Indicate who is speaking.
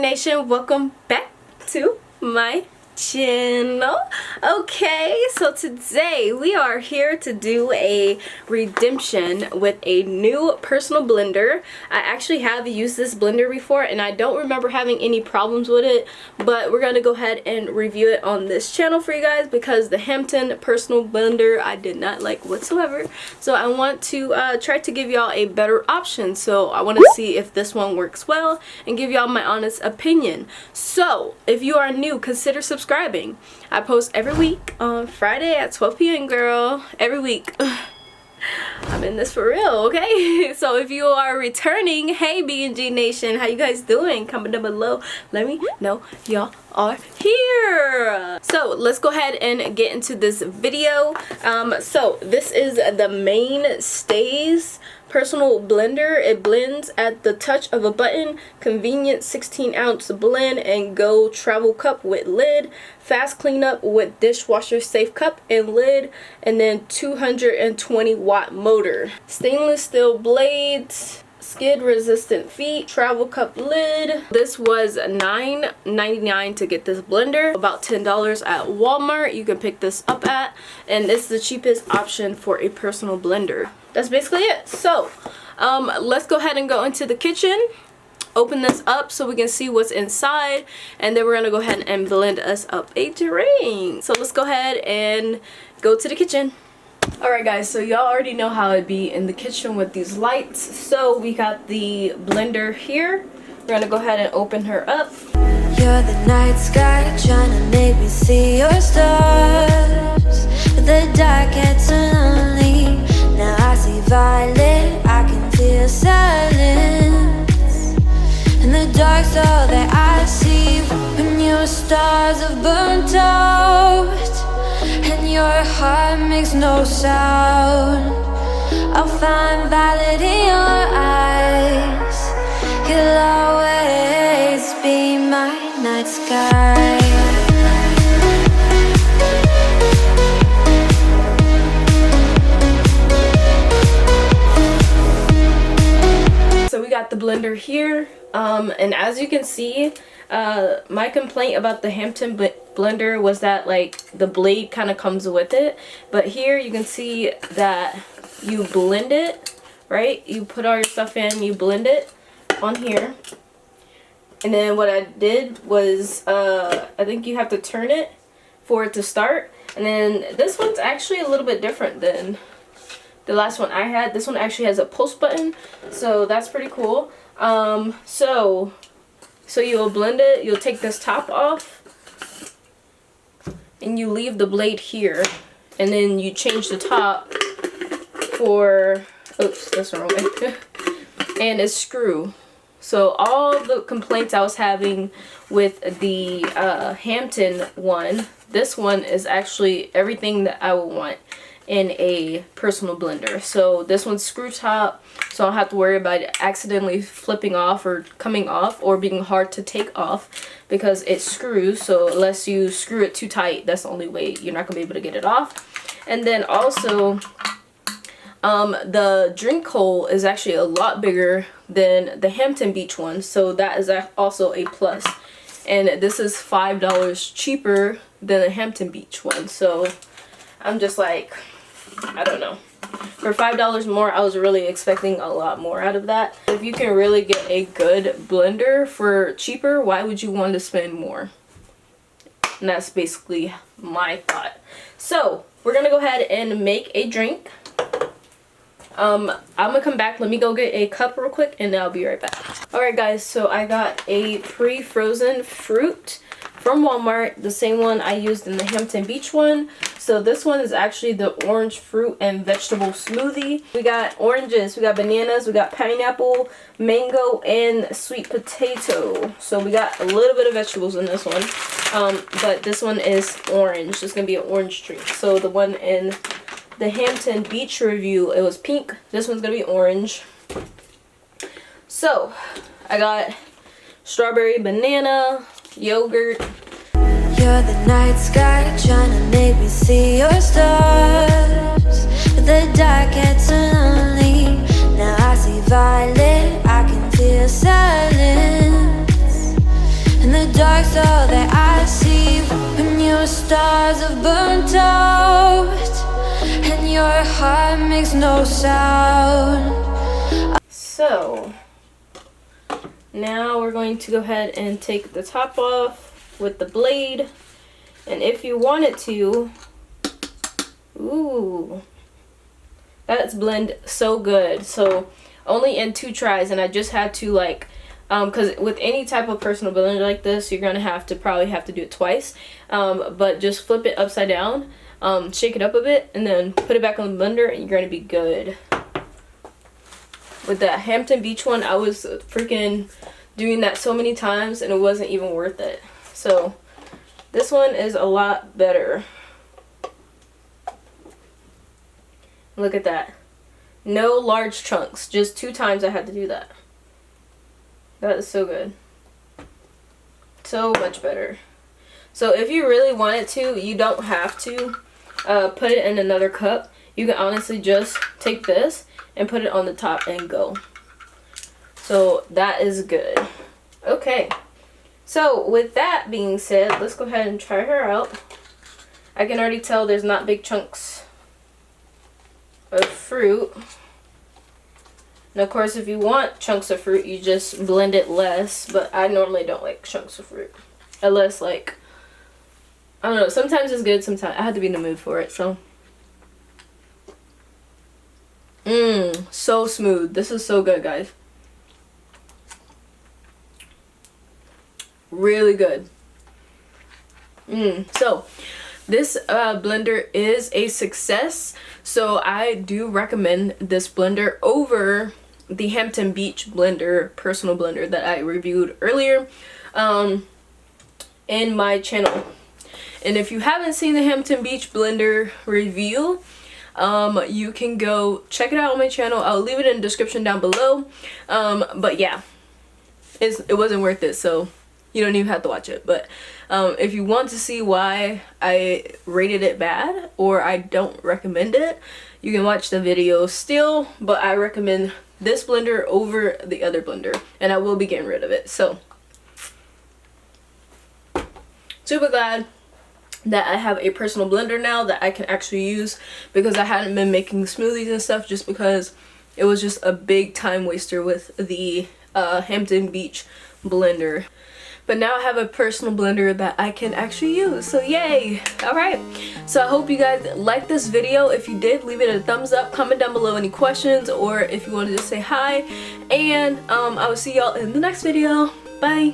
Speaker 1: Nation, welcome back to my channel. Okay, so today we are here to do a redemption with a new personal blender. I actually have used this blender before and I don't remember having any problems with it, but we're gonna go ahead and review it on this channel for you guys because the Hampton personal blender I did not like whatsoever. So I want to try to give y'all a better option. So I want to see if this one works well and give y'all my honest opinion. So if you are new, consider subscribing. I post every week on Friday at 12 p.m. girl. Every week. I'm in this for real, okay? So if you are returning, hey BNG Nation, how you guys doing? Comment down below. Let me know y'all are here. So let's go ahead and get into this video. So this is the MAINTSAYS personal blender. It blends at the touch of a button. Convenient 16-ounce blend and go travel cup with lid. Fast cleanup with dishwasher safe cup and lid. And then 220-watt motor. Stainless steel blades. Skid resistant feet, travel cup lid. This was $9.99 to get this blender, about $10 at Walmart you can pick this up at, and it's the cheapest option for a personal blender. That's basically it. So let's go ahead and go into the kitchen, open this up so we can see what's inside, and then we're gonna go ahead and blend us up a drink. So let's go ahead and go to the kitchen. Alright guys, so y'all already know how it'd be in the kitchen with these lights. So we got the blender here. We're gonna go ahead and open her up.
Speaker 2: You're the night sky trying to make me see your stars, but the dark gets lonely. Now I see violet, I can feel silence, and the dark's all that I see. When your stars have burnt out and your heart makes no sound, I'll find violet in your eyes. You'll always be my night sky.
Speaker 1: So we got the blender here, and as you can see, my complaint about the Hampton blender was that like the blade kind of comes with it, but here you can see that you blend it, right? You put all your stuff in, you blend it on here, and then what I did was I think you have to turn it for it to start, and then this one's actually a little bit different than the last one I had. This one actually has a post button, so that's pretty cool. So you'll blend it, you'll take this top off, and you leave the blade here, and then you change the top for, oops, that's the wrong way, and it's screw. So all the complaints I was having with the Hampton one, this one is actually everything that I would want in a personal blender. So this one's screw top, so I don't have to worry about it accidentally flipping off or coming off or being hard to take off because it screws. So unless you screw it too tight, that's the only way you're not gonna be able to get it off. And then also the drink hole is actually a lot bigger than the Hampton Beach one, so that is also a plus. And this is $5 cheaper than the Hampton Beach one, so I'm just like, I don't know. For $5 more, I was really expecting a lot more out of that. If you can really get a good blender for cheaper, why would you want to spend more? And that's basically my thought. So we're gonna go ahead and make a drink. I'm gonna come back. Let me go get a cup real quick and I'll be right back. Alright guys, so I got a pre-frozen fruit from Walmart, the same one I used in the Hampton Beach one. So this one is actually the orange fruit and vegetable smoothie. We got oranges, we got bananas, we got pineapple, mango, and sweet potato. So we got a little bit of vegetables in this one, but this one is orange. It's gonna be an orange drink. So the one in the Hampton Beach review, it was pink. This one's gonna be orange. So I got strawberry, banana, yogurt.
Speaker 2: You're the night sky trying to make me see your stars, but the dark gets lonely. Now I see violet, I can feel silence, all that I see when your stars have burnt out and your heart makes no sound.
Speaker 1: So now we're going to go ahead and take the top off with the blade, and if you wanted to, ooh, that's blend so good. So only in 2 tries, and I just had to like because with any type of personal blender like this, you're gonna probably have to do it twice, but just flip it upside down, shake it up a bit, and then put it back on the blender, and you're gonna be good. With that Hampton Beach one, I was freaking doing that so many times and it wasn't even worth it. So this one is a lot better. Look at that. No large chunks, just 2 times I had to do that. That is so good. So much better. So if you really wanted to, you don't have to put it in another cup. You can honestly just take this and put it on the top and go. So that is good. Okay, so with that being said, let's go ahead and try her out. I can already tell there's not big chunks of fruit. And of course, if you want chunks of fruit, you just blend it less, but I normally don't like chunks of fruit. Unless, like, I don't know, sometimes it's good, sometimes I have to be in the mood for it, so. So smooth. This is so good, guys. Really good. So this blender is a success, so I do recommend this blender over the Hampton Beach blender, personal blender that I reviewed earlier in my channel. And if you haven't seen the Hampton Beach blender review, you can go check it out on my channel. I'll leave it in the description down below. But yeah, it wasn't worth it, so you don't even have to watch it. But if you want to see why I rated it bad or I don't recommend it, you can watch the video still, but I recommend this blender over the other blender, and I will be getting rid of it. So super glad that I have a personal blender now that I can actually use, because I hadn't been making smoothies and stuff just because it was just a big time waster with the Hampton Beach blender. But now I have a personal blender that I can actually use, so yay! Alright, so I hope you guys liked this video. If you did, leave it a thumbs up, comment down below any questions, or if you want to just say hi, and I will see y'all in the next video. Bye!